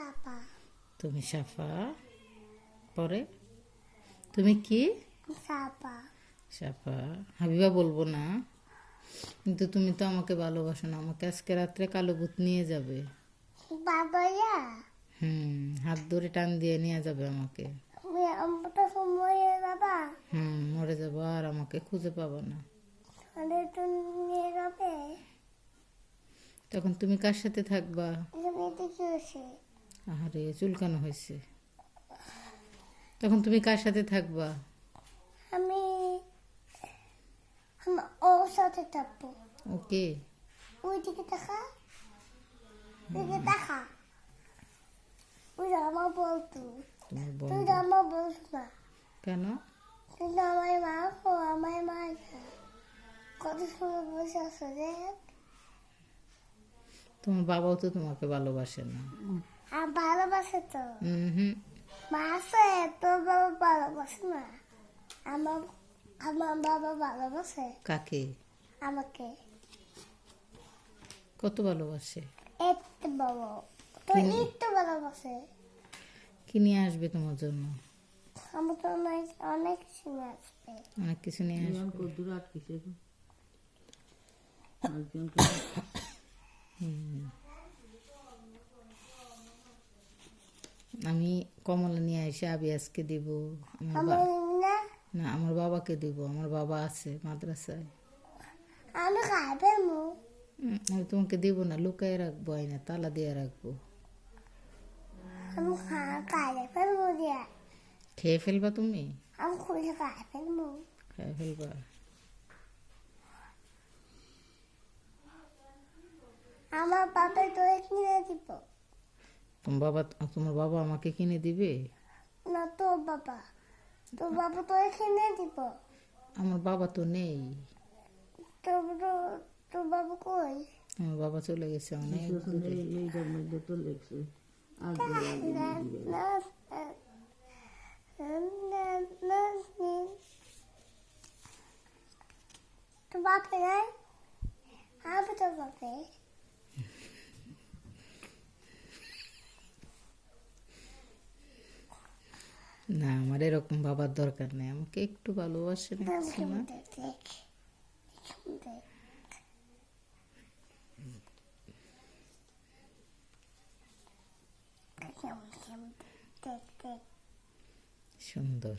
সাফা। তুমি সাফা, পরে তুমি কি? সাফা। সাফা। হাবিবা বলবো না, কিন্তু তুমি তো আমাকে ভালোবাসো না। আমাকে আজকে রাত্রে কালো ভূত নিয়ে যাবে। বাবাইয়া হাত ধরে টান দিয়ে নিয়ে যাবে আমাকে। আমরা সময় বাবা মরে যাবো, আর আমাকে খুঁজে পাবো না। তো নিয়ে যাবে। তখন তুমি কার সাথে থাকবা? এতে কি হয়েছে? আরে চুলকানো হয়েছে। তখন তুমি কার সাথে থাকবা? আমি ওর সাথে থাকবো। ওকে। ওই দিকে দেখা, দিকে দেখা। ওই আমার বলতো, তোমার তুই বন্ধু আমার বলতো না। কেন? তুই তো আমার মা, ও আমার মা। কত সময় বসে আছে দেখ। তোমার বাবাও তো তোমাকে ভালোবাসে না। আর ভালোবাসে তো। হুম। মা আছে, তোর বাবা ভালোবাসে না। আমার আমার বাবা ভালোবাসে কাকে? আমাকে। কত ভালোবাসে? একটু বাবা তো একটু ভালোবাসে। কি নিয়ে আসবে তোমার জন্য? আমার তো অনেক অনেক সময় আসবে। অনেক কিছু নিয়ে আসবে। আমি কমলা নিয়ে এসে আবিয়াসকে দিব। আমার না, না, আমার বাবাকে দিব। আমার বাবা আছে মাদ্রাসায়। আমি খাই ফেলবো। আমি তোমাকে দিব না, লুকায় রাখবো, আয়না তালা দিয়ে রাখবো। আমি খাই ফেলবো দিয়া। খেয়ে ফেলবা তুমি? আমি খুলে খাই ফেলবো। খেয়ে ফেলবা? আমার বাবা তোরে কিনে দিব। তোমার বাবা আমাকে কিনে দিবে? না, তোর বাবা তোরে কিনে দিব। আমার বাবা তো নেই। তোর বাবা কই? আমার বাবা চলে গেছে অনেক দূরে। তোর বাপে নাই? আমি তোর বাপে। না, আমার এরকম বাবার দরকার নেই। আমাকে একটু ভালোবাসে না, কিছু না। দেখ কেমন কেমন দেখ দেখ সুন্দর।